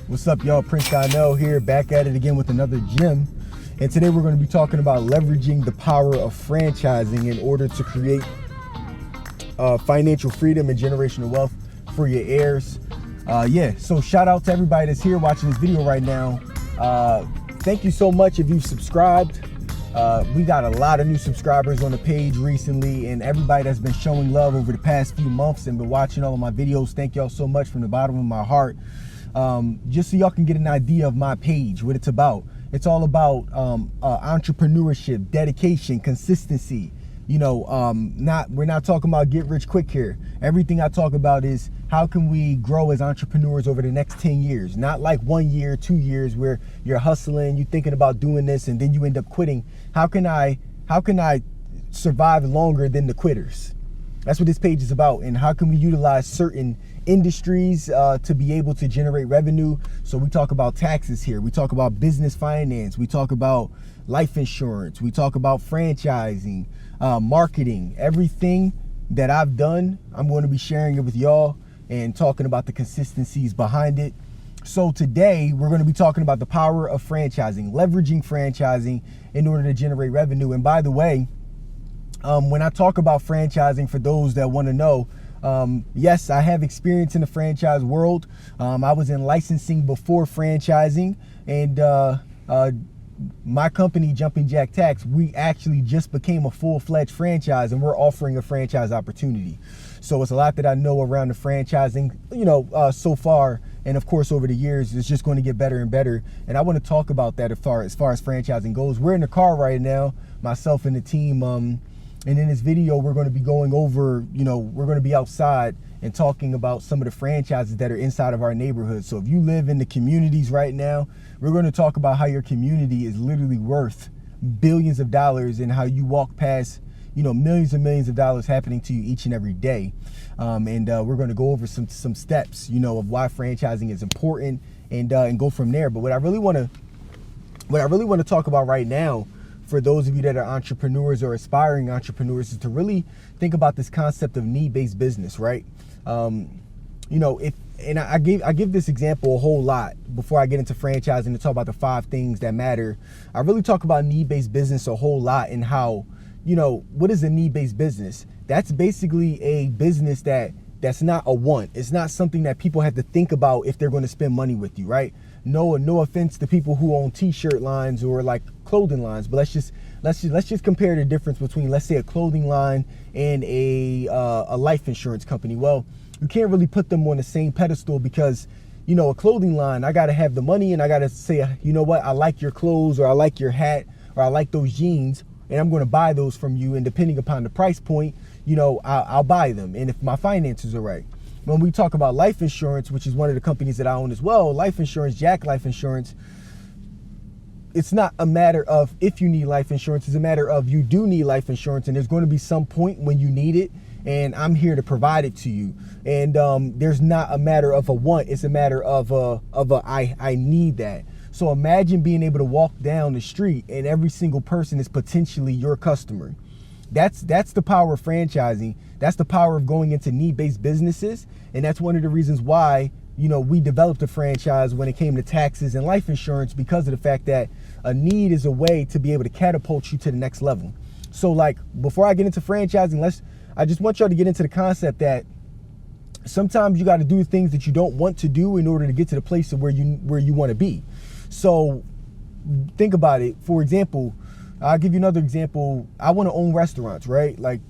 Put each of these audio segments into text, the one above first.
What's up, y'all? Prince Donnell here, back at it again with another gem. And today we're going to be talking about leveraging the power of franchising in order to create financial freedom and generational wealth for your heirs. So shout out to everybody that's here watching this video right now. Thank you so much if you've subscribed. We got a lot of new subscribers on the page recently, and everybody that's been showing love over the past few months and been watching all of my videos, thank y'all so much from the bottom of my heart. Just so y'all can get an idea of my page, what it's about. It's all about entrepreneurship, dedication, consistency. You know, we're not talking about get rich quick here. Everything I talk about is how can we grow as entrepreneurs over the next 10 years, not like 1 year, 2 years where you're hustling, you're thinking about doing this and then you end up quitting. How can I survive longer than the quitters? That's what this page is about. And how can we utilize certain industries to be able to generate revenue? So we talk about taxes here. We talk about business finance. We talk about life insurance. We talk about franchising, marketing. Everything that I've done, I'm going to be sharing it with y'all and talking about the consistencies behind it. So today we're going to be talking about the power of franchising, leveraging franchising in order to generate revenue. And by the way, when I talk about franchising, for those that want to know, yes, I have experience in the franchise world. I was in licensing before franchising, and my company, Jumping Jack Tax, we actually just became a full-fledged franchise, and we're offering a franchise opportunity. So it's a lot that I know around the franchising, so far. And of course, over the years, it's just going to get better and better. And I want to talk about that as far as franchising goes. We're in the car right now, myself and the team. And in this video, we're going to be going over, we're going to be outside and talking about some of the franchises that are inside of our neighborhood. So if you live in the communities right now, we're going to talk about how your community is literally worth billions of dollars and how you walk past, millions and millions of dollars happening to you each and every day. And we're going to go over some steps, of why franchising is important and go from there. But what I really want to talk about right now, for those of you that are entrepreneurs or aspiring entrepreneurs, is to really think about this concept of need-based business, right? I give this example a whole lot before I get into franchising to talk about the 5 things that matter. I really talk about need-based business a whole lot, and how, what is a need-based business? That's basically a business that's not a want. It's not something that people have to think about if they're going to spend money with you, right? No offense to people who own t-shirt lines or like clothing lines, but let's just compare the difference between, let's say, a clothing line and a life insurance company. Well, you can't really put them on the same pedestal because, a clothing line, I got to have the money and I got to say, you know what, I like your clothes, or I like your hat, or I like those jeans, and I'm going to buy those from you. And depending upon the price point, I'll buy them. And if my finances are right. When we talk about life insurance, which is one of the companies that I own as well, life insurance, Jack Life Insurance, it's not a matter of if you need life insurance. It's a matter of you do need life insurance, and there's going to be some point when you need it, and I'm here to provide it to you. And there's not a matter of a want. It's a matter of I need that. So imagine being able to walk down the street and every single person is potentially your customer. That's the power of franchising. That's the power of going into need-based businesses. And that's one of the reasons why, we developed a franchise when it came to taxes and life insurance, because of the fact that a need is a way to be able to catapult you to the next level. So like, before I get into franchising, I just want y'all to get into the concept that sometimes you got to do things that you don't want to do in order to get to the place of where you want to be. So think about it. For example, I'll give you another example. I want to own restaurants, right? Like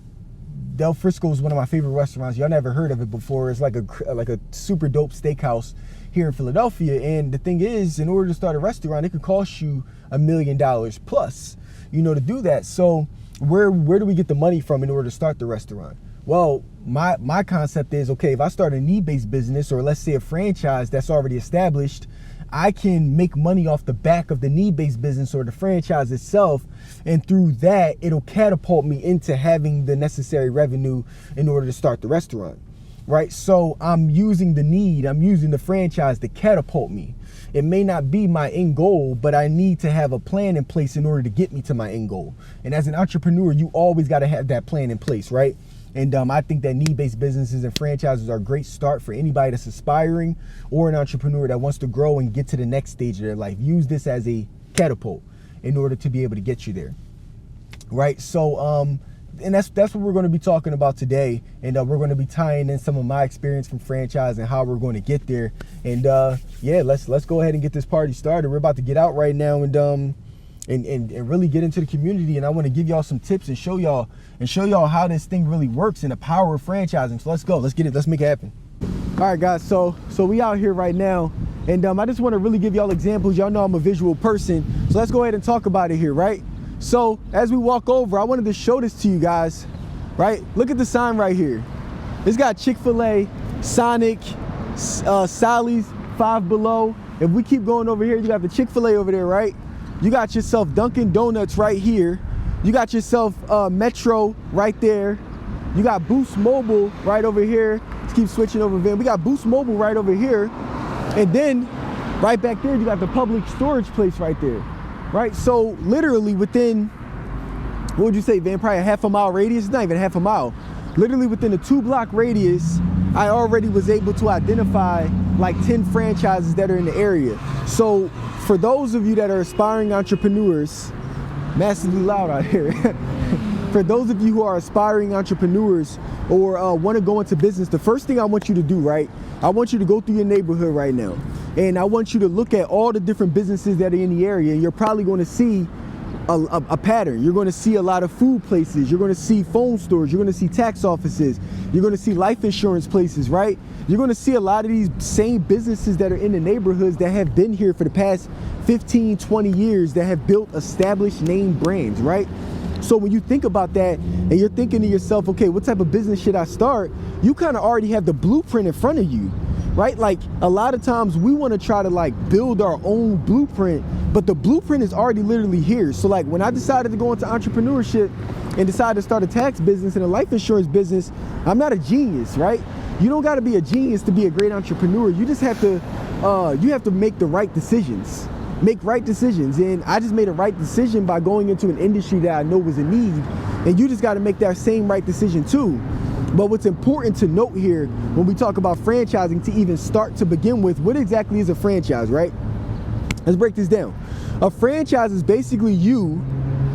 Del Frisco is one of my favorite restaurants. Y'all never heard of it before. It's like a super dope steakhouse here in Philadelphia. And the thing is, in order to start a restaurant, it could cost you $1 million plus, to do that. So where do we get the money from in order to start the restaurant? Well, my concept is, okay, if I start a need-based business, or let's say a franchise that's already established, I can make money off the back of the need-based business or the franchise itself. And through that, it'll catapult me into having the necessary revenue in order to start the restaurant, right? So I'm using the franchise to catapult me. It may not be my end goal, but I need to have a plan in place in order to get me to my end goal. And as an entrepreneur, you always got to have that plan in place, right? And I think that need-based businesses and franchises are a great start for anybody that's aspiring or an entrepreneur that wants to grow and get to the next stage of their life. Use this as a catapult in order to be able to get you there, right? So, and that's what we're going to be talking about today. And we're going to be tying in some of my experience from franchise and how we're going to get there. And yeah, let's go ahead and get this party started. We're about to get out right now and really get into the community. And I want to give y'all some tips and show y'all how this thing really works and the power of franchising. So let's go. Let's get it. Let's make it happen. All right, guys. So we out here right now. And I just want to really give y'all examples. Y'all know I'm a visual person. So let's go ahead and talk about it here, right? So as we walk over, I wanted to show this to you guys, right? Look at the sign right here. It's got Chick-fil-A, Sonic, Sally's, Five Below. If we keep going over here, you got the Chick-fil-A over there, right? You got yourself Dunkin' Donuts right here. You got yourself Metro right there. You got Boost Mobile right over here. Let's keep switching over there. We got Boost Mobile right over here. And then right back there, you got the public storage place right there, right? So literally within, what would you say, Van, probably a half a mile radius? It's not even half a mile. Literally within a 2-block radius, I already was able to identify like 10 franchises that are in the area. So for those of you that are aspiring entrepreneurs, massively loud out here. For those of you who are aspiring entrepreneurs or want to go into business, the first thing I want you to do, right? I want you to go through your neighborhood right now. And I want you to look at all the different businesses that are in the area. And you're probably going to see a pattern. You're going to see a lot of food places. You're going to see phone stores. You're going to see tax offices. You're going to see life insurance places, right? You're going to see a lot of these same businesses that are in the neighborhoods that have been here for the past 15, 20 years that have built established name brands, right? So when you think about that and you're thinking to yourself, okay, what type of business should I start? You kind of already have the blueprint in front of you, right? Like a lot of times we want to try to like build our own blueprint, but the blueprint is already literally here. So like when I decided to go into entrepreneurship and decided to start a tax business and a life insurance business, I'm not a genius, right? You don't got to be a genius to be a great entrepreneur. You just have to make the right decisions. Make right decisions. And I just made a right decision by going into an industry that I know was a need. And you just got to make that same right decision too. But what's important to note here when we talk about franchising to even start to begin with, what exactly is a franchise, right? Let's break this down. A franchise is basically you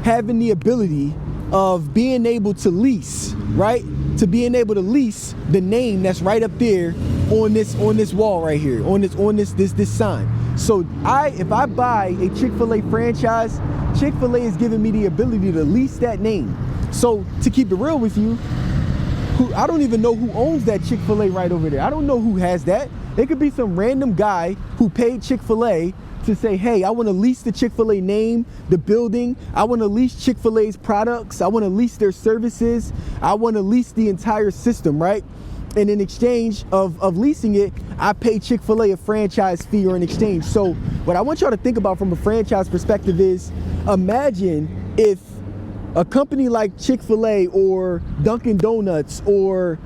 having the ability of being able to lease, right? To being able to lease the name that's right up there on this wall right here, on this sign. So if I buy a Chick-fil-A franchise, Chick-fil-A is giving me the ability to lease that name. So to keep it real with you, I don't even know who owns that Chick-fil-A right over there. I don't know who has that. It could be some random guy who paid Chick-fil-A to say, hey, I want to lease the Chick-fil-A name, the building. I want to lease Chick-fil-A's products. I want to lease their services. I want to lease the entire system, right? And in exchange of leasing it, I pay Chick-fil-A a franchise fee or an exchange. So what I want y'all to think about from a franchise perspective is, imagine if a company like Chick-fil-A or Dunkin' Donuts or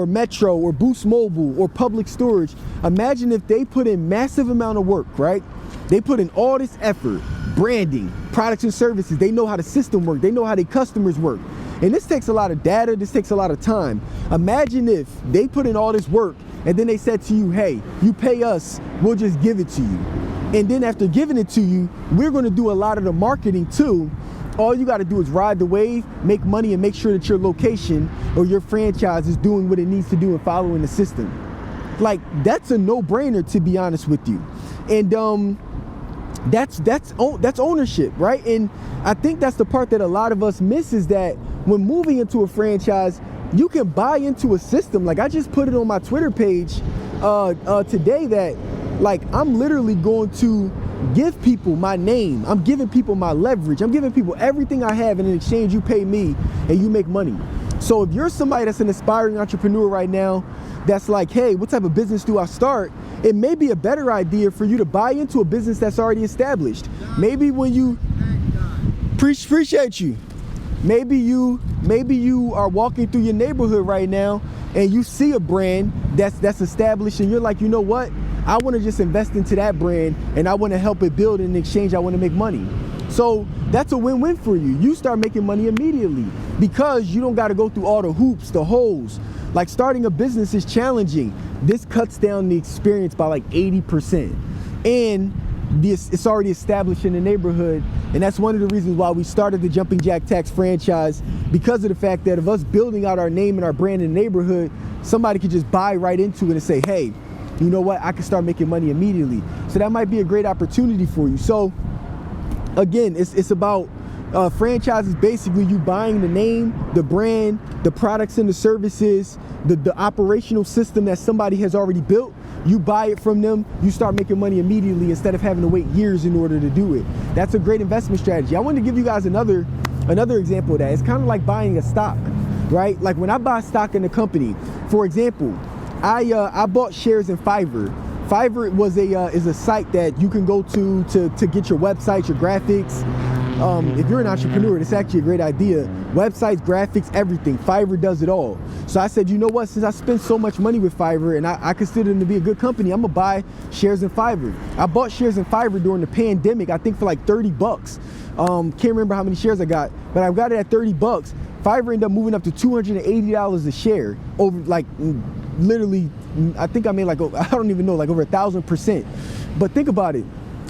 Metro or Boost Mobile or Public Storage, imagine if they put in massive amount of work, right? They put in all this effort, branding, products and services. They know how the system works. They know how their customers work. And this takes a lot of data. This takes a lot of time. Imagine if they put in all this work and then they said to you, hey, you pay us, we'll just give it to you. And then after giving it to you, we're going to do a lot of the marketing too. All you got to do is ride the wave, make money, and make sure that your location or your franchise is doing what it needs to do and following the system. Like, that's a no-brainer, to be honest with you. And that's ownership, right? And I think that's the part that a lot of us miss, is that when moving into a franchise, you can buy into a system. Like, I just put it on my Twitter page today that, like, I'm literally going to give people my name. I'm giving people my leverage. I'm giving people everything I have, and in exchange, you pay me and you make money. So if you're somebody that's an aspiring entrepreneur right now, that's like, hey, what type of business do I start? It may be a better idea for you to buy into a business that's already established. Maybe when you appreciate you. Maybe you are walking through your neighborhood right now and you see a brand that's established, and you're like, you know what? I want to just invest into that brand and I want to help it build. In exchange, I want to make money. So that's a win-win for you. You start making money immediately. because you don't got to go through all the hoops, the holes. Like starting a business is challenging. This cuts down the experience by like 80%. And it's already established in the neighborhood, and that's one of the reasons why we started the Jumping Jack Tax franchise, because of the fact that of us building out our name and our brand in the neighborhood, somebody could just buy right into it and say, hey, you know what, I can start making money immediately. So that might be a great opportunity for you. So again, it's about franchise is basically you buying the name, the brand, the products and the services, the operational system that somebody has already built. You buy it from them, you start making money immediately instead of having to wait years in order to do it. That's a great investment strategy. I wanted to give you guys another example of that. It's kind of like buying a stock, right? Like when I buy stock in a company, for example, I bought shares in Fiverr. Fiverr is a site that you can go to get your website, your graphics. If you're an entrepreneur, it's actually a great idea. Websites, graphics, everything. Fiverr does it all. So I said, you know what? Since I spend so much money with Fiverr and I consider them to be a good company, I'm gonna buy shares in Fiverr. I bought shares in Fiverr during the pandemic, I think for like 30 bucks. Can't remember how many shares I got, but I got it at 30 bucks. Fiverr ended up moving up to $280 a share over like literally, I think I made like, I don't even know, like over 1,000%. But think about it.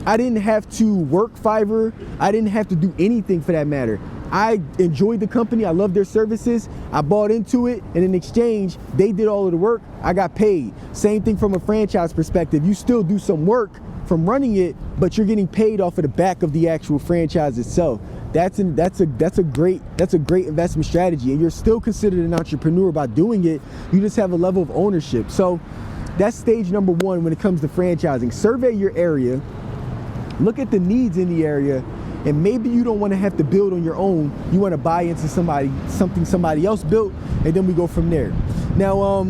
I didn't have to work Fiverr. I didn't have to do anything for that matter. I enjoyed the company. I loved their services. I bought into it, and in exchange, they did all of the work. I got paid. Same thing from a franchise perspective. You still do some work from running it, but you're getting paid off of the back of the actual franchise itself. That's a great investment strategy, and you're still considered an entrepreneur by doing it. You just have a level of ownership. So that's stage number one when it comes to franchising. Survey your area. Look at the needs in the area, and maybe you don't want to have to build on your own. You want to buy into something somebody else built, and then we go from there. Now,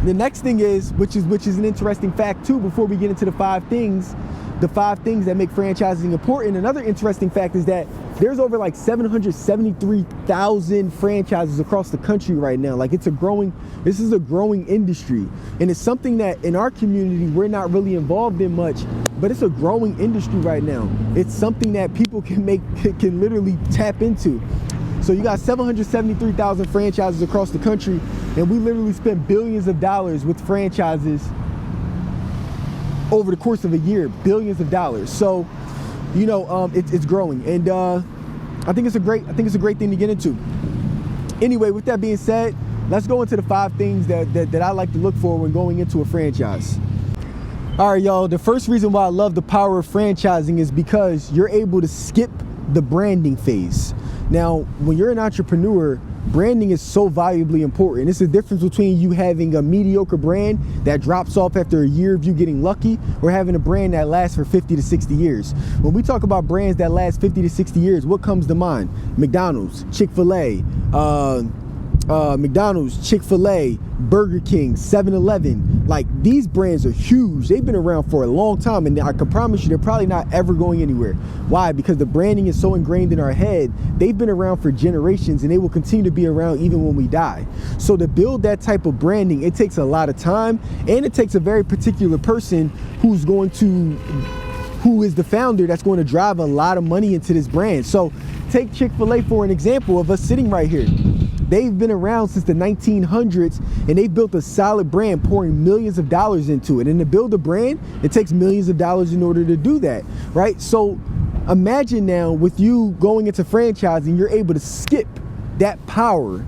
the next thing is, which is an interesting fact too, before we get into the five things that make franchising important. Another interesting fact is that there's over like 773,000 franchises across the country right now. Like this is a growing industry, and it's something that in our community we're not really involved in much, but it's a growing industry right now. It's something that people can literally tap into. So you got 773,000 franchises across the country, and we literally spend billions of dollars with franchises over the course of a year, billions of dollars. So, you know, it's growing, and I think it's a great thing to get into. Anyway, with that being said, let's go into the 5 things that I like to look for when going into a franchise. All right, y'all. The first reason why I love the power of franchising is because you're able to skip the branding phase. Now, when you're an entrepreneur, branding is so valuably important. It's the difference between you having a mediocre brand that drops off after a year of you getting lucky, or having a brand that lasts for 50 to 60 years. When we talk about brands that last 50 to 60 years, what comes to mind? McDonald's, Chick-fil-A, Burger King, 7-Eleven. Like, these brands are huge. They've been around for a long time, and I can promise you they're probably not ever going anywhere. Why? Because the branding is so ingrained in our head. They've been around for generations, and they will continue to be around even when we die. So to build that type of branding, it takes a lot of time, and it takes a very particular person who is the founder that's going to drive a lot of money into this brand. So take Chick-fil-A for an example of us sitting right here. They've been around since the 1900s, and they've built a solid brand, pouring millions of dollars into it. And to build a brand, it takes millions of dollars in order to do that, right? So imagine now with you going into franchising, you're able to skip that power.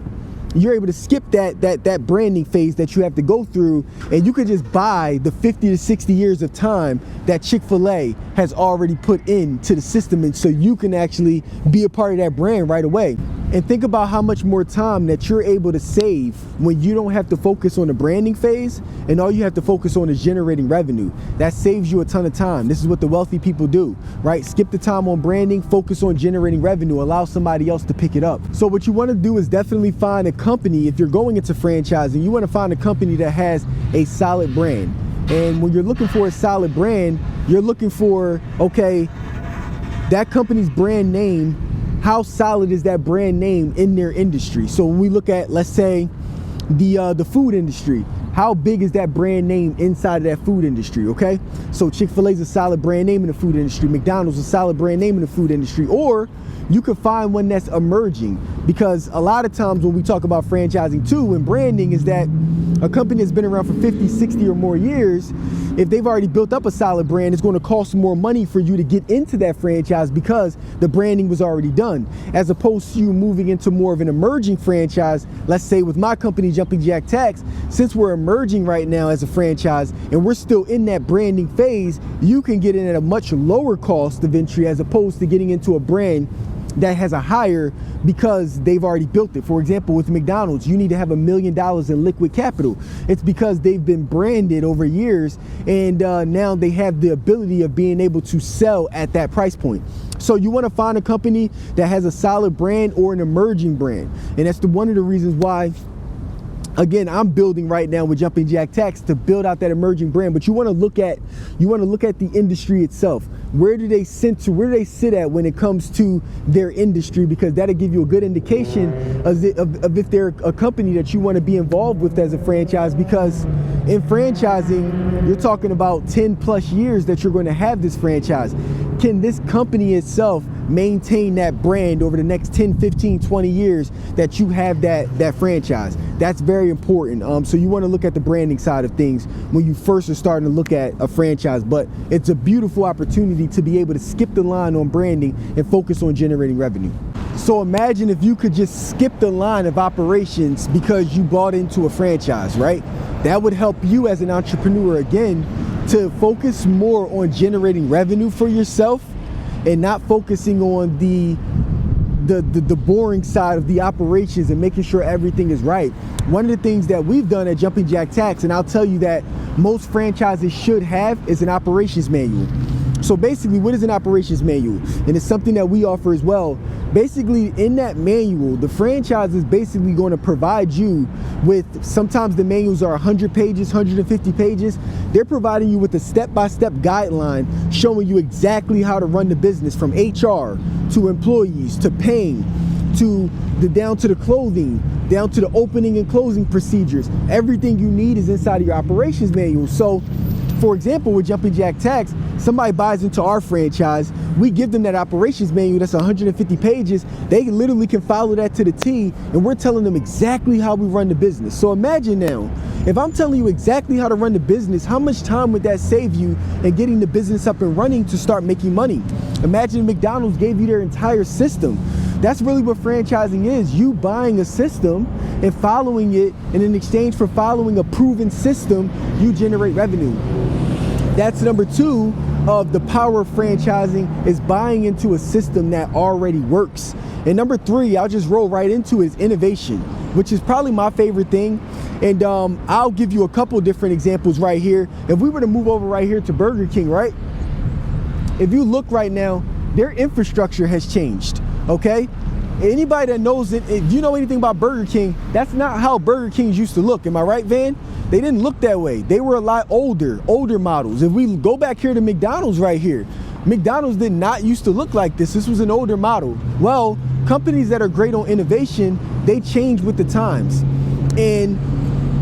You're able to skip that branding phase that you have to go through, and you could just buy the 50 to 60 years of time that Chick-fil-A has already put into the system, and so you can actually be a part of that brand right away. And think about how much more time that you're able to save when you don't have to focus on the branding phase, and all you have to focus on is generating revenue. That saves you a ton of time. This is what the wealthy people do, right? Skip the time on branding, focus on generating revenue, allow somebody else to pick it up. So what you want to do is definitely find a company. If you're going into franchising, you want to find a company that has a solid brand. And when you're looking for a solid brand, you're looking for, okay, that company's brand name, how solid is that brand name in their industry? So when we look at, let's say, the food industry, how big is that brand name inside of that food industry, okay? So Chick-fil-A is a solid brand name in the food industry. McDonald's is a solid brand name in the food industry. Or you could find one that's emerging, because a lot of times when we talk about franchising too and branding is that a company that's been around for 50, 60 or more years, if they've already built up a solid brand, it's going to cost more money for you to get into that franchise because the branding was already done. As opposed to you moving into more of an emerging franchise, let's say with my company, Jumping Jack Tax, since we're emerging right now as a franchise and we're still in that branding phase, you can get in at a much lower cost of entry as opposed to getting into a brand that has a higher because they've already built it. For example, with McDonald's, you need to have $1 million in liquid capital. It's because they've been branded over years, and now they have the ability of being able to sell at that price point. So you want to find a company that has a solid brand or an emerging brand, and that's one of the reasons why, again, I'm building right now with Jumping Jack Tax to build out that emerging brand. But you want to look at the industry itself. Where do they sit at when it comes to their industry? Because that'll give you a good indication of if they're a company that you want to be involved with as a franchise. Because in franchising, you're talking about 10 plus years that you're going to have this franchise. Can this company itself maintain that brand over the next 10, 15, 20 years that you have that franchise? That's very important. So you want to look at the branding side of things when you first are starting to look at a franchise. But it's a beautiful opportunity to be able to skip the line on branding and focus on generating revenue. So imagine if you could just skip the line of operations because you bought into a franchise, right? That would help you as an entrepreneur, again, to focus more on generating revenue for yourself and not focusing on the boring side of the operations and making sure everything is right. One of the things that we've done at Jumping Jack Tax, and I'll tell you that most franchises should have, is an operations manual. So basically, what is an operations manual? And it's something that we offer as well. Basically, in that manual, the franchise is basically going to provide you with, sometimes the manuals are 100 pages, 150 pages. They're providing you with a step-by-step guideline showing you exactly how to run the business, from HR to employees to paying to down to the clothing, down to the opening and closing procedures. Everything you need is inside of your operations manual. So, for example, with Jumping Jack Tax, somebody buys into our franchise, we give them that operations manual that's 150 pages. They literally can follow that to the T, and we're telling them exactly how we run the business. So imagine now, if I'm telling you exactly how to run the business, how much time would that save you in getting the business up and running to start making money? Imagine McDonald's gave you their entire system. That's really what franchising is. You buying a system and following it, and in exchange for following a proven system, you generate revenue. That's number two of the power of franchising, is buying into a system that already works. And number three, I'll just roll right into, is innovation, which is probably my favorite thing. And I'll give you a couple different examples right here. If we were to move over right here to Burger King, right? If you look right now, their infrastructure has changed, okay? Anybody that knows it, if you know anything about Burger King, that's not how Burger Kings used to look. Am I right, Van? They didn't look that way. They were a lot older models. If we go back here to McDonald's right here, McDonald's did not used to look like this. This was an older model. Well, companies that are great on innovation, they change with the times. And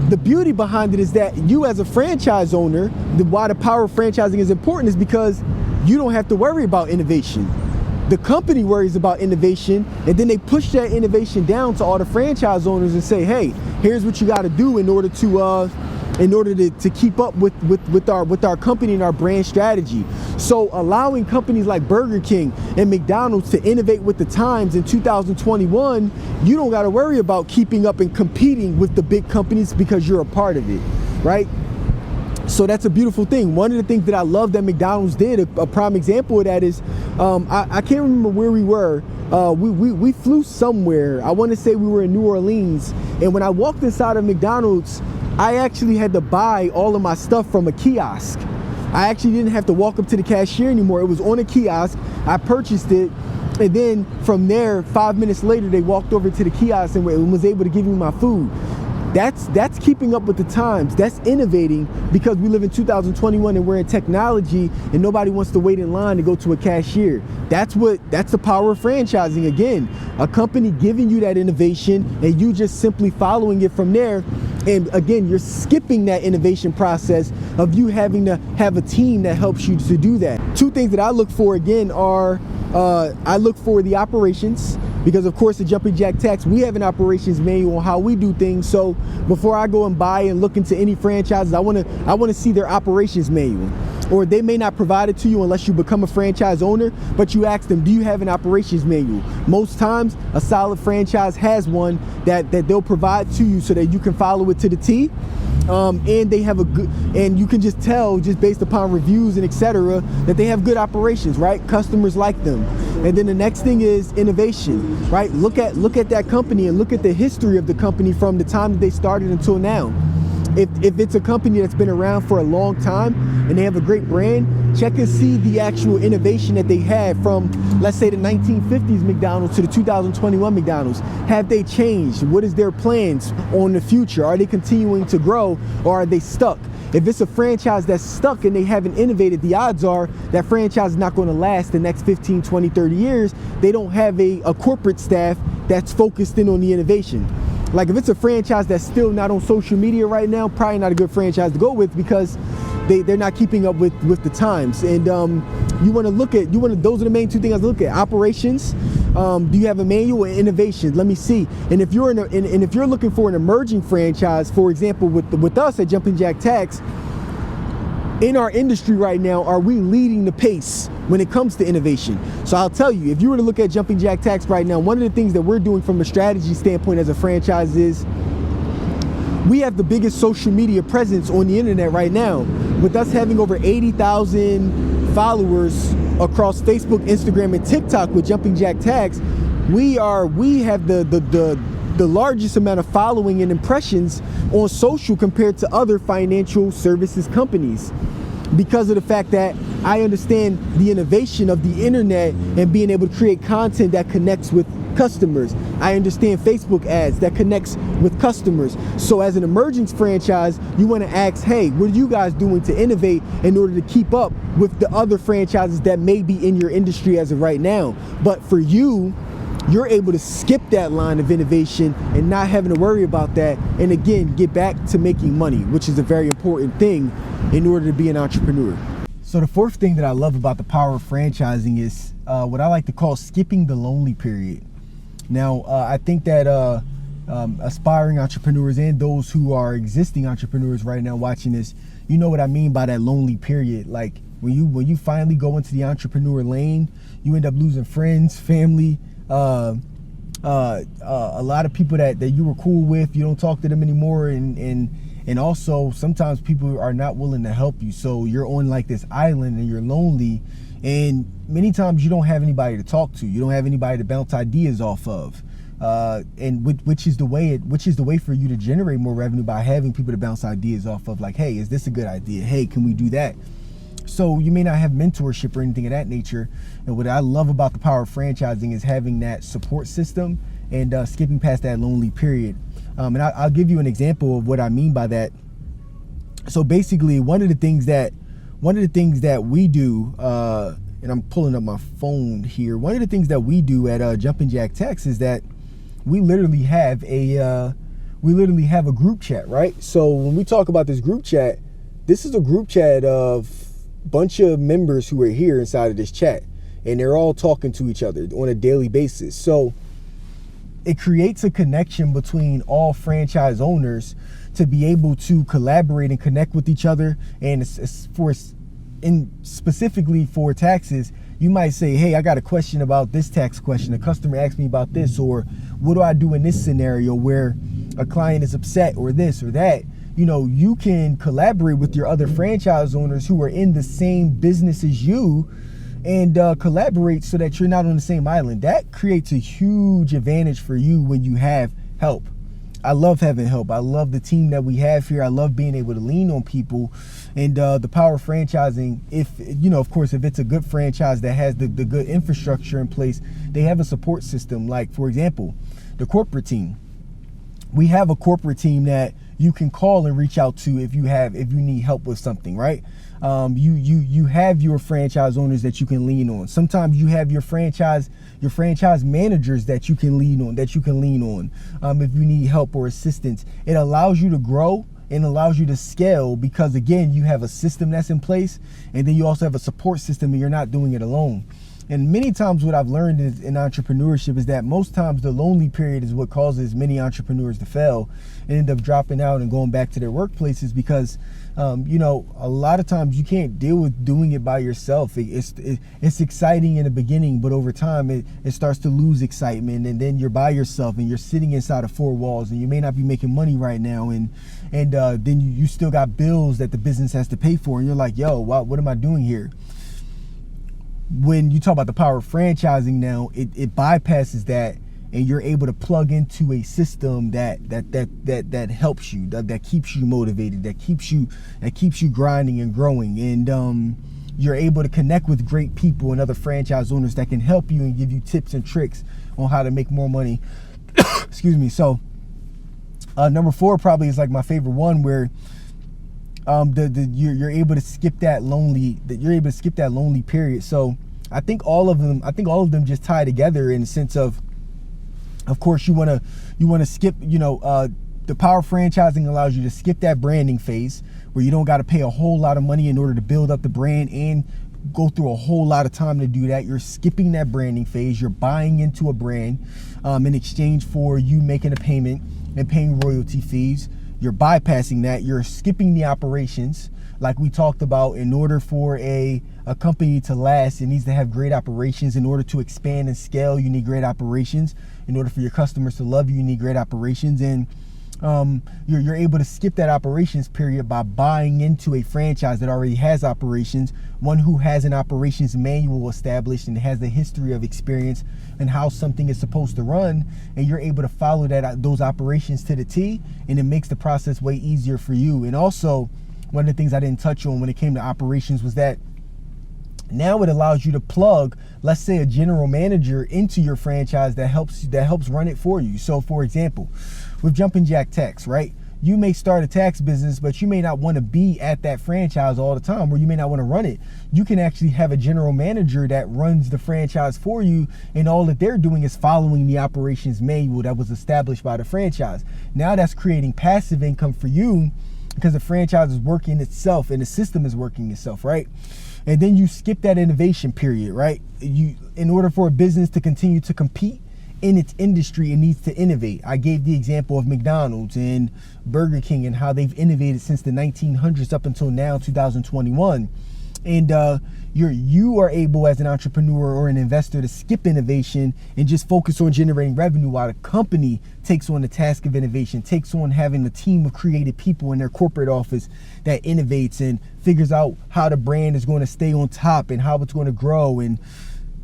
the beauty behind it is that you, as a franchise owner, why the power of franchising is important is because you don't have to worry about innovation. The company worries about innovation, and then they push that innovation down to all the franchise owners and say, hey, here's what you got to do in order to keep up with our company and our brand strategy. So allowing companies like Burger King and McDonald's to innovate with the times in 2021, you don't got to worry about keeping up and competing with the big companies because you're a part of it, right? So that's a beautiful thing. One of the things that I love that McDonald's did, a prime example of that is, I can't remember where we were. We flew somewhere. I want to say we were in New Orleans. And when I walked inside of McDonald's, I actually had to buy all of my stuff from a kiosk. I actually didn't have to walk up to the cashier anymore. It was on a kiosk. I purchased it. And then from there, 5 minutes later, they walked over to the kiosk and was able to give me my food. That's keeping up with the times. That's innovating, because we live in 2021 and we're in technology and nobody wants to wait in line to go to a cashier. That's the power of franchising. Again, a company giving you that innovation and you just simply following it from there. And again, you're skipping that innovation process of you having to have a team that helps you to do that. Two things that I look for again are, I look for the operations, because of course at Jumping Jack Tax, we have an operations manual on how we do things. So before I go and buy and look into any franchises, I want to see their operations manual. Or they may not provide it to you unless you become a franchise owner, but you ask them, do you have an operations manual? Most times, a solid franchise has one that they'll provide to you so that you can follow it to the T. And they have a good, and you can just tell just based upon reviews and etc. that they have good operations, right? Customers like them. And then the next thing is innovation, right? Look at that company and look at the history of the company from the time that they started until now. If it's a company that's been around for a long time and they have a great brand, check and see the actual innovation that they had from, let's say, the 1950s McDonald's to the 2021 McDonald's. Have they changed? What is their plans on the future? Are they continuing to grow, or are they stuck? If it's a franchise that's stuck and they haven't innovated, the odds are that franchise is not going to last the next 15, 20, 30 years. They don't have a corporate staff that's focused in on the innovation. Like if it's a franchise that's still not on social media right now, probably not a good franchise to go with, because they're not keeping up with the times. And you want to look at, those are the main two things I look at: operations. Do you have a manual, and innovation? Let me see. And if you're if you're looking for an emerging franchise, for example, with us at Jumping Jack Tax, in our industry right now, are we leading the pace when it comes to innovation? So I'll tell you, if you were to look at Jumping Jack Tax right now, one of the things that we're doing from a strategy standpoint as a franchise is we have the biggest social media presence on the internet right now. With us having over 80,000 followers across Facebook, Instagram, and TikTok with Jumping Jack Tax, we have the largest amount of following and impressions on social compared to other financial services companies, because of the fact that I understand the innovation of the internet and being able to create content that connects with customers. I understand Facebook ads that connects with customers. So as an emerging franchise, you want to ask, hey, what are you guys doing to innovate in order to keep up with the other franchises that may be in your industry as of right now? But for you, you're able to skip that line of innovation and not having to worry about that, and again, get back to making money, which is a very important thing in order to be an entrepreneur. So the fourth thing that I love about the power of franchising is what I like to call skipping the lonely period. Now, I think that aspiring entrepreneurs and those who are existing entrepreneurs right now watching this, you know what I mean by that lonely period. Like when you finally go into the entrepreneur lane, you end up losing friends, family, a lot of people that you were cool with. You don't talk to them anymore, and also sometimes people are not willing to help you. So you're on like this island and you're lonely, and many times you don't have anybody to talk to. You don't have anybody to bounce ideas off of, and which is the way for you to generate more revenue, by having people to bounce ideas off of. Like, hey, is this a good idea? Hey, can we do that? So you may not have mentorship or anything of that nature. And what I love about the power of franchising is having that support system and skipping past that lonely period. And I'll give you an example of what I mean by that. So basically, one of the things that we do, and I'm pulling up my phone here. One of the things that we do at Jumping Jack Tax is that we literally have a group chat, right? So when we talk about this group chat, this is a group chat of bunch of members who are here inside of this chat, and they're all talking to each other on a daily basis. So it creates a connection between all franchise owners to be able to collaborate and connect with each other. And specifically for taxes, you might say, hey, I got a question about this tax question. A customer asked me about this, or what do I do in this scenario where a client is upset, or this or that. You know, you can collaborate with your other franchise owners who are in the same business as you, and collaborate so that you're not on the same island. That creates a huge advantage for you when you have help. I love having help. I love the team that we have here. I love being able to lean on people, and the power of franchising. If of course, if it's a good franchise that has the good infrastructure in place, they have a support system. Like, for example, the corporate team. We have a corporate team that you can call and reach out to if you need help with something, right? You have your franchise owners that you can lean on. Sometimes you have your franchise managers that you can lean on, if you need help or assistance. It allows you to grow and allows you to scale because, again, you have a system that's in place, and then you also have a support system, and you're not doing it alone. And many times what I've learned in entrepreneurship is that most times the lonely period is what causes many entrepreneurs to fail and end up dropping out and going back to their workplaces because, a lot of times you can't deal with doing it by yourself. It's exciting in the beginning, but over time it starts to lose excitement, and then you're by yourself and you're sitting inside of four walls, and you may not be making money right now, and then you still got bills that the business has to pay for, and you're like, yo, what am I doing here? When you talk about the power of franchising now, it bypasses that, and you're able to plug into a system that helps you, that keeps you motivated, that keeps you grinding and growing, and you're able to connect with great people and other franchise owners that can help you and give you tips and tricks on how to make more money. Excuse me. So number 4 probably is like my favorite one, where you're able to skip that lonely period. So I think all of them just tie together in the sense of course you want to skip, the power of franchising allows you to skip that branding phase where you don't got to pay a whole lot of money in order to build up the brand and go through a whole lot of time to do that. You're skipping that branding phase. You're buying into a brand in exchange for you making a payment and paying royalty fees. You're bypassing that. You're skipping the operations. Like we talked about, in order for a company to last, it needs to have great operations. In order to expand and scale, you need great operations. In order for your customers to love you, you need great operations. And you're able to skip that operations period by buying into a franchise that already has operations, one who has an operations manual established and has the history of experience and how something is supposed to run, and you're able to follow those operations to the T, and it makes the process way easier for you. And also, one of the things I didn't touch on when it came to operations was that now it allows you to plug, let's say, a general manager into your franchise that helps run it for you. So for example, with Jumpin' Jack Tax, right? You may start a tax business, but you may not want to be at that franchise all the time, or you may not want to run it. You can actually have a general manager that runs the franchise for you, and all that they're doing is following the operations manual that was established by the franchise. Now that's creating passive income for you because the franchise is working itself and the system is working itself, right? And then you skip that innovation period, right? In order for a business to continue to compete in its industry, it needs to innovate. I gave the example of McDonald's and Burger King and how they've innovated since the 1900s up until now, 2021. And you are able as an entrepreneur or an investor to skip innovation and just focus on generating revenue, while the company takes on the task of innovation, takes on having a team of creative people in their corporate office that innovates and figures out how the brand is going to stay on top and how it's going to grow. And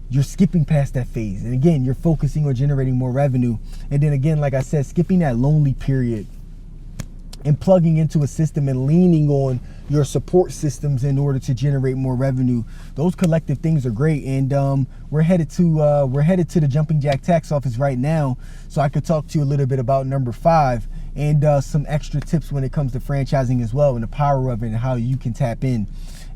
you're skipping past that phase. And again, you're focusing on generating more revenue. And then again, like I said, skipping that lonely period and plugging into a system and leaning on your support systems in order to generate more revenue. Those collective things are great. And we're headed to the Jumpin' Jack Tax Office right now, so I could talk to you a little bit about number 5 and some extra tips when it comes to franchising as well, and the power of it and how you can tap in.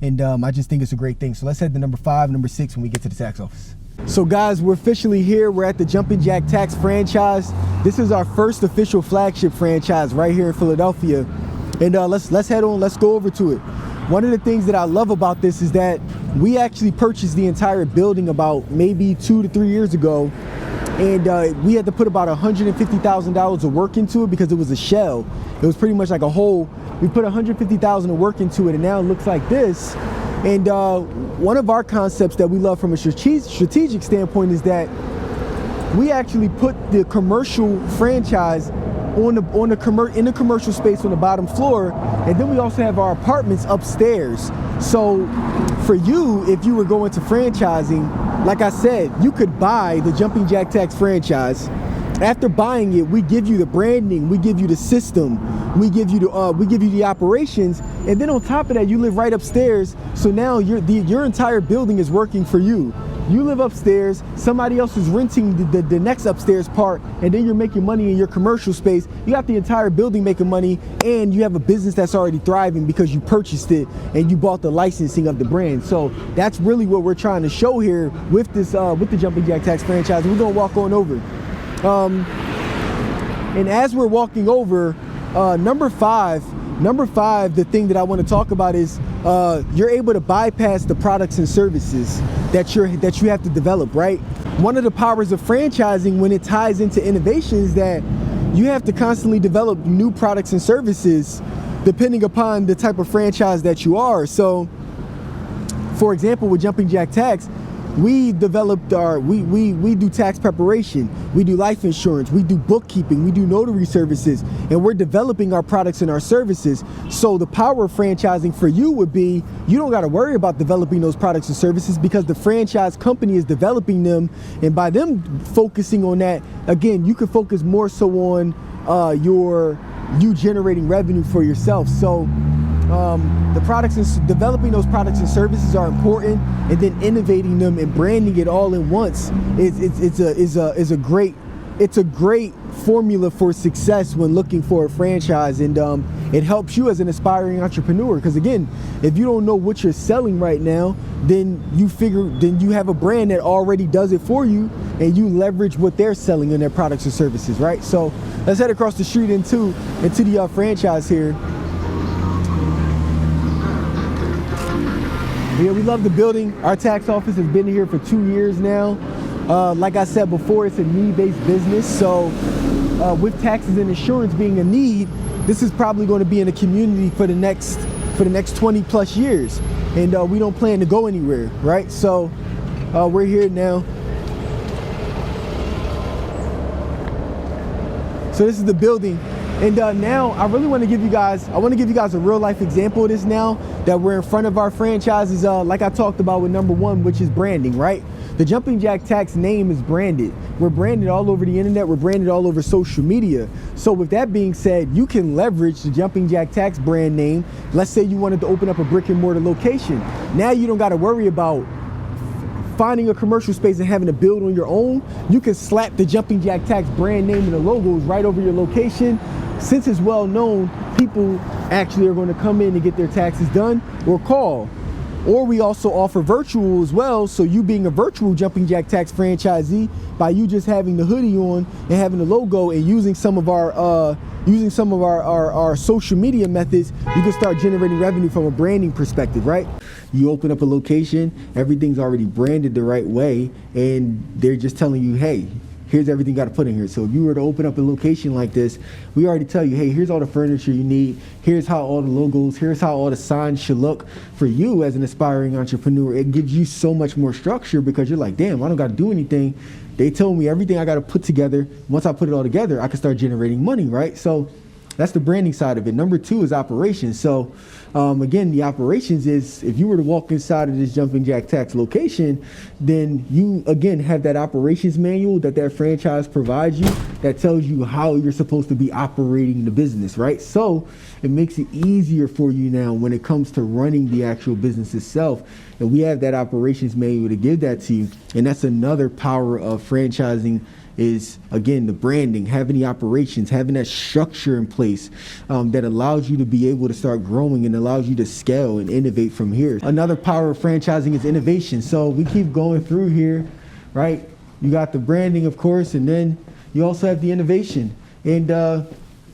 And I just think it's a great thing. So let's head to number 5, number 6 when we get to the tax office. So guys, we're officially here. We're at the Jumpin' Jack Tax franchise. This is our first official flagship franchise right here in Philadelphia. And let's head on, let's go over to it. One of the things that I love about this is that we actually purchased the entire building about maybe 2 to 3 years ago. And we had to put about $150,000 of work into it because it was a shell. It was pretty much like a whole, we put $150,000 of work into it, and now it looks like this. And one of our concepts that we love from a strategic standpoint is that we actually put the commercial franchise in the commercial space on the bottom floor, and then we also have our apartments upstairs. So for you, if you were going to franchising, like I said, you could buy the Jumpin' Jack Tax franchise. After buying it, we give you the branding, we give you the system, we give you the operations, and then on top of that, you live right upstairs. So now your entire building is working for you. You live upstairs, somebody else is renting the next upstairs part, and then you're making money in your commercial space. You got the entire building making money, and you have a business that's already thriving because you purchased it and you bought the licensing of the brand. So that's really what we're trying to show here with this with the Jumping Jack Tax franchise. We're gonna walk on over. And as we're walking over, number five, the thing that I want to talk about is you're able to bypass the products and services that you have to develop, right? One of the powers of franchising when it ties into innovation is that you have to constantly develop new products and services depending upon the type of franchise that you are. So, for example, with Jumping Jack Tax, we developed we do tax preparation, we do life insurance, we do bookkeeping, we do notary services, and we're developing our products and our services. So the power of franchising for you would be, you don't got to worry about developing those products and services because the franchise company is developing them, and by them focusing on that, again, you can focus more so on you generating revenue for yourself. So the products and developing those products and services are important, and then innovating them and branding it all at once is a great formula for success when looking for a franchise. And it helps you as an aspiring entrepreneur, because again, if you don't know what you're selling right now, then you have a brand that already does it for you, and you leverage what they're selling in their products and services, right? So let's head across the street into the franchise here. Yeah, we love the building. Our tax office has been here for 2 years now. Like I said before, it's a need-based business. So with taxes and insurance being a need, this is probably going to be in the community for the next 20 plus years. And we don't plan to go anywhere, right? So we're here now. So this is the building. And now I really want to give you guys a real life example of this now that we're in front of our franchises, like I talked about with number one, which is branding, right? The Jumping Jack Tax name is branded. We're branded all over the internet. We're branded all over social media. So with that being said, you can leverage the Jumping Jack Tax brand name. Let's say you wanted to open up a brick and mortar location. Now you don't got to worry about finding a commercial space and having to build on your own. You can slap the Jumping Jack Tax brand name and the logos right over your location. Since it's well known, people actually are going to come in to get their taxes done or call. Or we also offer virtual as well. So you being a virtual Jumping Jack Tax franchisee, by you just having the hoodie on and having the logo and using some of our social media methods, you can start generating revenue from a branding perspective, right? You open up a location, everything's already branded the right way, and they're just telling you, hey, here's everything you got to put in here. So if you were to open up a location like this, we already tell you, hey, here's all the furniture you need. Here's how all the logos, here's how all the signs should look. For you as an aspiring entrepreneur, it gives you so much more structure because you're like, damn, I don't got to do anything. They told me everything I got to put together. Once I put it all together, I can start generating money, right? So that's the branding side of it. Number two is operations. So again, the operations is, if you were to walk inside of this Jumping Jack Tax location, then you again have that operations manual that franchise provides you that tells you how you're supposed to be operating the business, right? So it makes it easier for you now when it comes to running the actual business itself. And we have that operations manual to give that to you. And that's another power of franchising, is again the branding, having the operations, having that structure in place that allows you to be able to start growing and allows you to scale and innovate from here. Another power of franchising is innovation. So we keep going through here, right? You got the branding, of course, and then you also have the innovation. And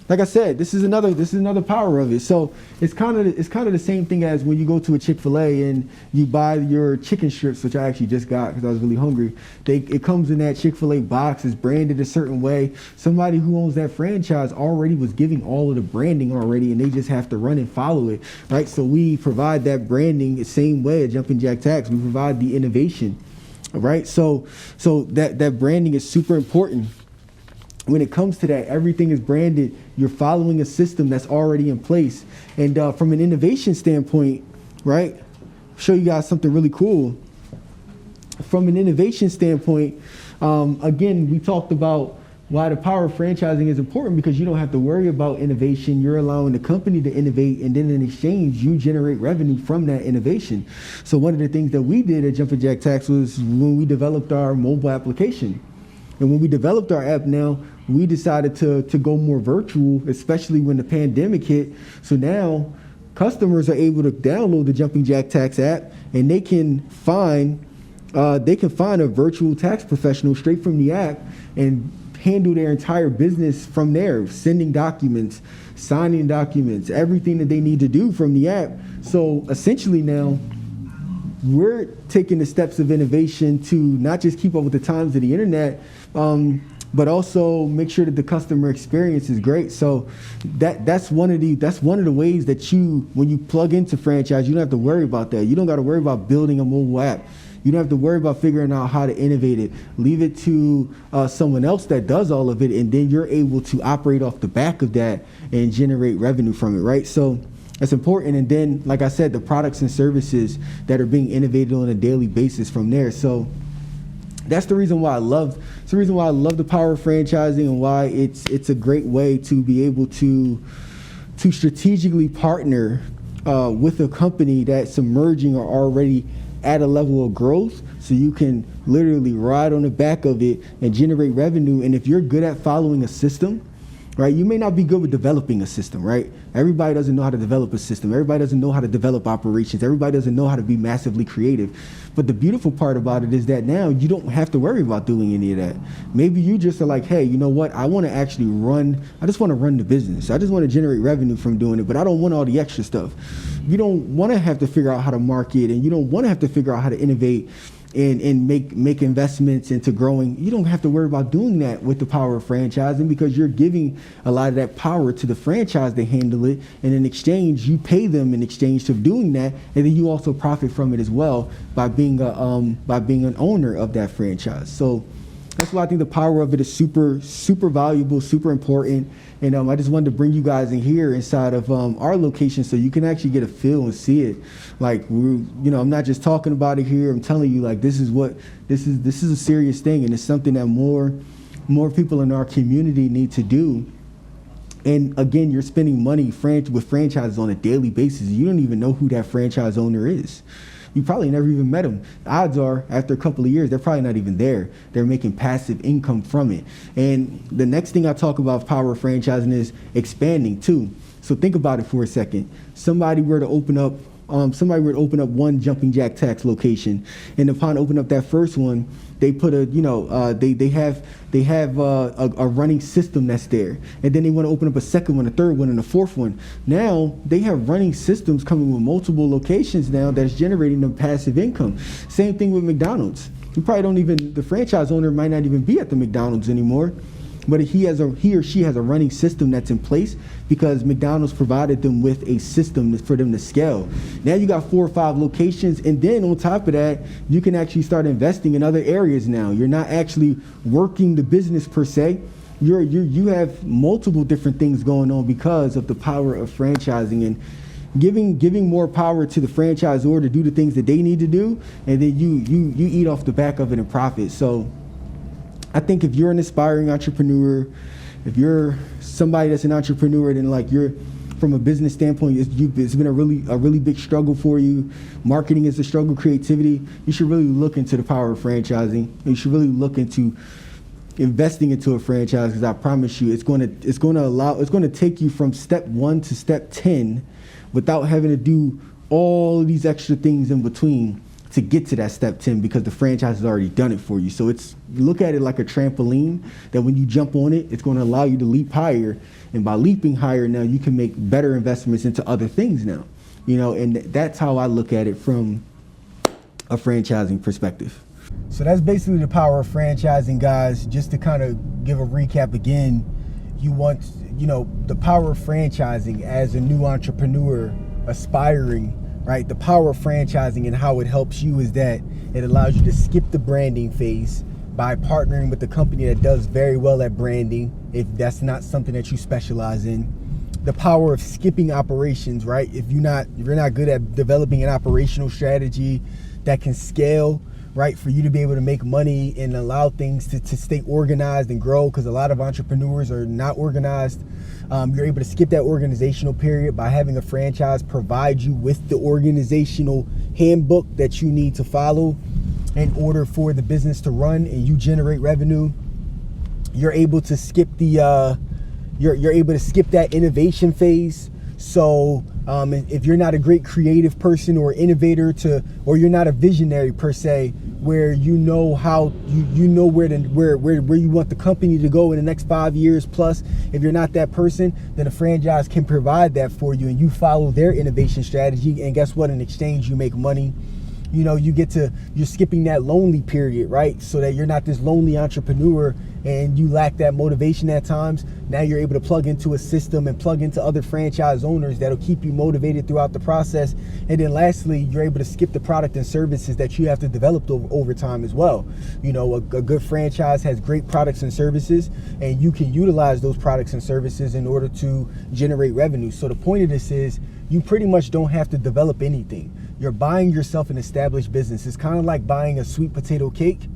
like I said, this is another power of it. So it's kind of the same thing as when you go to a Chick-fil-A and you buy your chicken strips, which I actually just got because I was really hungry. It comes in that Chick-fil-A box, it's branded a certain way. Somebody who owns that franchise already was giving all of the branding already, and they just have to run and follow it, right? So we provide that branding the same way at Jumping Jack Tax. We provide the innovation, right? So that branding is super important. When it comes to that, everything is branded. You're following a system that's already in place. And from an innovation standpoint, right, I'll show you guys something really cool. From an innovation standpoint, again, we talked about why the power of franchising is important, because you don't have to worry about innovation. You're allowing the company to innovate, and then in exchange, you generate revenue from that innovation. So one of the things that we did at Jumpin' Jack Tax was when we developed our mobile application. And when we developed our app now, we decided to go more virtual, especially when the pandemic hit. So now customers are able to download the Jumpin' Jack Tax app, and they can find a virtual tax professional straight from the app and handle their entire business from there, sending documents, signing documents, everything that they need to do from the app. So essentially now, we're taking the steps of innovation to not just keep up with the times of the internet, but also make sure that the customer experience is great. So that's one of the ways that when you plug into franchise, you don't have to worry about that. You don't got to worry about building a mobile app. You don't have to worry about figuring out how to innovate it. Leave it to someone else that does all of it, and then you're able to operate off the back of that and generate revenue from it, right? So that's important. And then, like I said, the products and services that are being innovated on a daily basis from there. So that's the reason why I love the power of franchising, and why it's a great way to be able to strategically partner with a company that's emerging or already at a level of growth, so you can literally ride on the back of it and generate revenue. And if you're good at following a system, right, you may not be good with developing a system, right? Everybody doesn't know how to develop a system. Everybody doesn't know how to develop operations. Everybody doesn't know how to be massively creative. But the beautiful part about it is that now you don't have to worry about doing any of that. Maybe you just are like, hey, you know what? I just want to run the business. I just want to generate revenue from doing it, but I don't want all the extra stuff. You don't want to have to figure out how to market, and you don't want to have to figure out how to innovate and make investments into growing. You don't have to worry about doing that with the power of franchising, because you're giving a lot of that power to the franchise to handle it, and in exchange you pay them in exchange to doing that, and then you also profit from it as well by being an owner of that franchise. So that's why I think the power of it is super, super valuable, super important. And I just wanted to bring you guys in here inside of our location, so you can actually get a feel and see it. Like, I'm not just talking about it here. I'm telling you, like, this is a serious thing, and it's something that more people in our community need to do. And again, you're spending money with franchises on a daily basis. You don't even know who that franchise owner is. You probably never even met them. The odds are, after a couple of years, they're probably not even there. They're making passive income from it. And the next thing I talk about power of franchising is expanding too. So think about it for a second. Somebody were to open up one Jumpin' Jack Tax location, and upon opening up that first one, they put they have a running system that's there, and then they want to open up a second one, a third one, and a fourth one. Now they have running systems coming with multiple locations now that's generating them passive income. Same thing with McDonald's. The franchise owner might not even be at the McDonald's anymore, but he or she has a running system that's in place because McDonald's provided them with a system for them to scale. Now you got 4 or 5 locations, and then on top of that, you can actually start investing in other areas now. You're not actually working the business per se. You have multiple different things going on because of the power of franchising and giving more power to the franchisor to do the things that they need to do, and then you eat off the back of it and profit. So I think if you're an aspiring entrepreneur, if you're somebody that's an entrepreneur, then like you're from a business standpoint, it's been a really big struggle for you. Marketing is a struggle, creativity. You should really look into the power of franchising. You should really look into investing into a franchise, because I promise you, it's going to take you from step 1 to step 10 without having to do all of these extra things in between to get to that step 10, because the franchise has already done it for you. So look at it like a trampoline, that when you jump on it, it's going to allow you to leap higher. And by leaping higher now, you can make better investments into other things now. And that's how I look at it from a franchising perspective. So that's basically the power of franchising, guys. Just to kind of give a recap again, you want, the power of franchising as a new entrepreneur aspiring, right? The power of franchising and how it helps you is that it allows you to skip the branding phase by partnering with a company that does very well at branding, if that's not something that you specialize in. The power of skipping operations, right? If you're not good at developing an operational strategy that can scale, right? For you to be able to make money and allow things to stay organized and grow, because a lot of entrepreneurs are not organized. You're able to skip that organizational period by having a franchise provide you with the organizational handbook that you need to follow in order for the business to run and you generate revenue. You're able to skip the you're able to skip that innovation phase. So if you're not a great creative person or innovator or you're not a visionary per se, where you know how you know where you want the company to go in the next 5 years plus, if you're not that person, then a franchise can provide that for you, and you follow their innovation strategy, and guess what? In exchange, you make money. You know, you're skipping that lonely period, right? So that you're not this lonely entrepreneur and you lack that motivation at times. Now you're able to plug into a system and plug into other franchise owners that'll keep you motivated throughout the process. And then lastly, you're able to skip the product and services that you have to develop over time as well. You know, a good franchise has great products and services, and you can utilize those products and services in order to generate revenue. So the point of this is, you pretty much don't have to develop anything. You're buying yourself an established business. It's kind of like buying a sweet potato cake.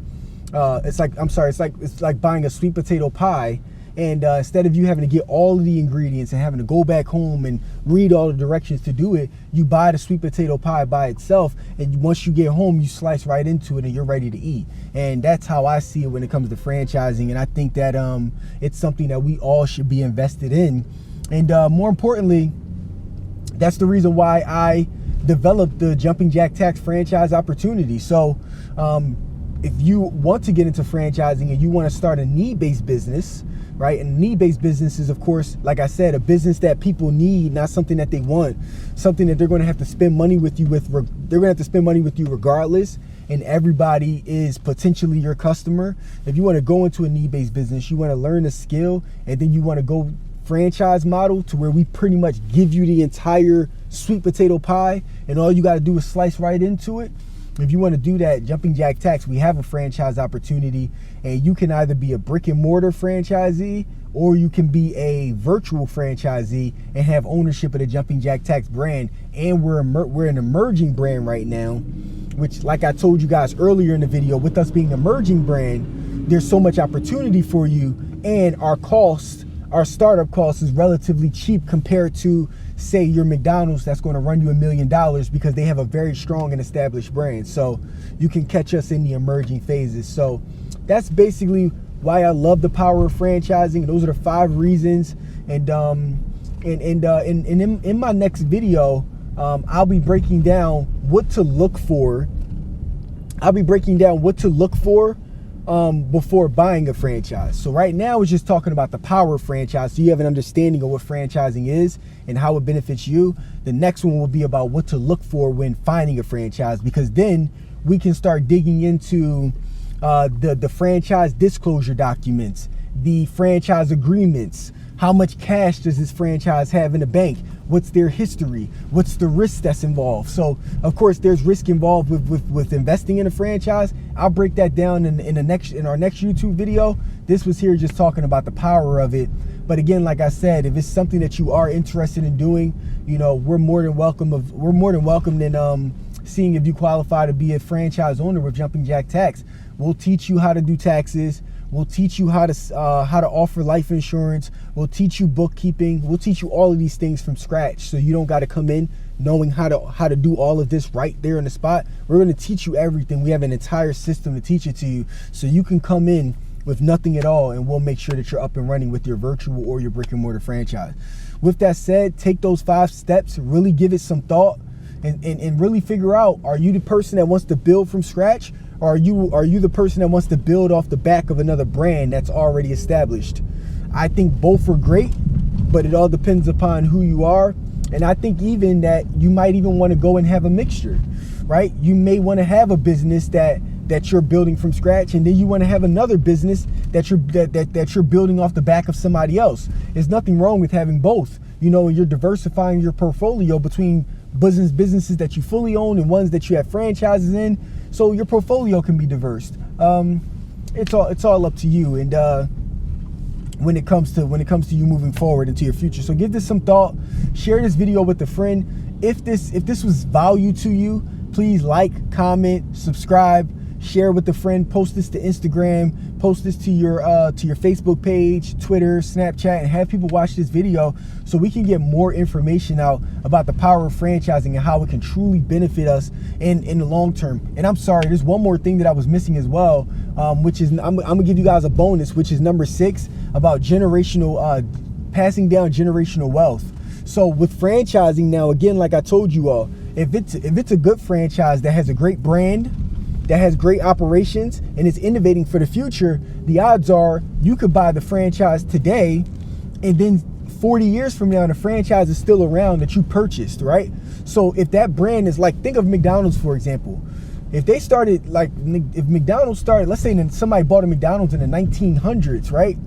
It's like buying a sweet potato pie. And instead of you having to get all of the ingredients and having to go back home and read all the directions to do it, you buy the sweet potato pie by itself. And once you get home, you slice right into it and you're ready to eat. And that's how I see it when it comes to franchising. And I think that it's something that we all should be invested in. And more importantly, that's the reason why I developed the Jumping Jack Tax franchise opportunity. So if you want to get into franchising and you want to start a need-based business, right? And need-based business is, of course, like I said, a business that people need, not something that they want, something that they're going to have to spend money with you with. They're going to have to spend money with you regardless, and everybody is potentially your customer. If you want to go into a need-based business, you want to learn a skill, and then you want to go franchise model to where we pretty much give you the entire sweet potato pie and all you got to do is slice right into it. If you want to do that, Jumping Jack Tax, we have a franchise opportunity, and you can either be a brick and mortar franchisee or you can be a virtual franchisee and have ownership of the Jumping Jack Tax brand. And we're an emerging brand right now, which, like I told you guys earlier in the video, with us being an emerging brand, there's so much opportunity for you, and our startup cost is relatively cheap compared to, say, your McDonald's that's going to run you $1 million, because they have a very strong and established brand. So you can catch us in the emerging phases. So that's basically why I love the power of franchising. Those are the 5 reasons. And in my next video, I'll be breaking down what to look for. Before buying a franchise. So right now we're just talking about the power of franchise, so you have an understanding of what franchising is and how it benefits you. The next one will be about what to look for when finding a franchise, because then we can start digging into the franchise disclosure documents, the franchise agreements. How much cash does this franchise have in the bank? What's their history? What's the risk that's involved? So, of course, there's risk involved with investing in a franchise. I'll break that down in our next YouTube video. This was here just talking about the power of it. But again, like I said, if it's something that you are interested in doing, you know, we're more than welcome in seeing if you qualify to be a franchise owner with Jumping Jack Tax. We'll teach you how to do taxes. We'll teach you how to offer life insurance. We'll teach you bookkeeping. We'll teach you all of these things from scratch, so you don't got to come in knowing how to do all of this right there on the spot. We're going to teach you everything. We have an entire system to teach it to you, so you can come in with nothing at all, and we'll make sure that you're up and running with your virtual or your brick and mortar franchise. With that said, take those 5 steps, really give it some thought, and really figure out, are you the person that wants to build from scratch? Or are you the person that wants to build off the back of another brand that's already established? I think both are great, but it all depends upon who you are. And I think even that you might even want to go and have a mixture, right? You may want to have a business that you're building from scratch, and then you want to have another business that you're building off the back of somebody else. There's nothing wrong with having both. You know, you're diversifying your portfolio between businesses that you fully own and ones that you have franchises in. So your portfolio can be diverse. It's all up to you, and when it comes to you moving forward into your future. So give this some thought. Share this video with a friend. If this was value to you, please like, comment, subscribe. share with a friend, post this to Instagram, post this to your Facebook page, Twitter, Snapchat, and have people watch this video so we can get more information out about the power of franchising and how it can truly benefit us in the long term. And I'm sorry, there's one more thing that I was missing as well, which is I'm gonna give you guys a bonus, which is number 6, about passing down generational wealth. So with franchising now, again, like I told you all, if it's a good franchise that has a great brand, that has great operations, and is innovating for the future, the odds are you could buy the franchise today, and then 40 years from now, the franchise is still around that you purchased, right? So if that brand is like, think of McDonald's, for example. If they started, if McDonald's started, let's say somebody bought a McDonald's in the 1900s, right?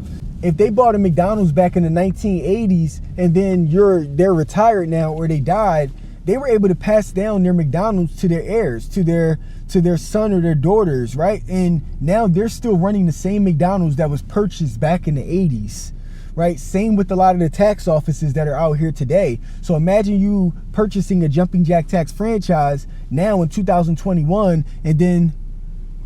If they bought a McDonald's back in the 1980s and then they're retired now or they died, they were able to pass down their McDonald's to their heirs, to their son or their daughters, right? And now they're still running the same McDonald's that was purchased back in the 80s, right? Same with a lot of the tax offices that are out here today. So imagine you purchasing a Jumping Jack Tax franchise now in 2021, and then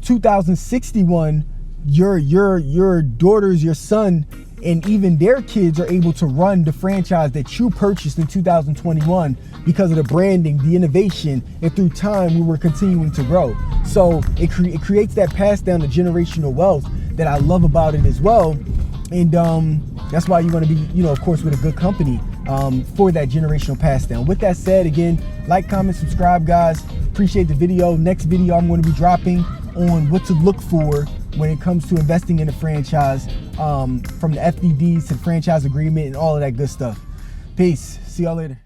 2061, your daughters, your son, and even their kids are able to run the franchise that you purchased in 2021 because of the branding, the innovation, and through time we were continuing to grow. So it creates that pass down of generational wealth that I love about it as well. And that's why you want to be, of course, with a good company for that generational pass down. With that said, again, like, comment, subscribe, guys. Appreciate the video. Next video I'm going to be dropping on what to look for when it comes to investing in a franchise, from the FDDs to the franchise agreement and all of that good stuff. Peace. See y'all later.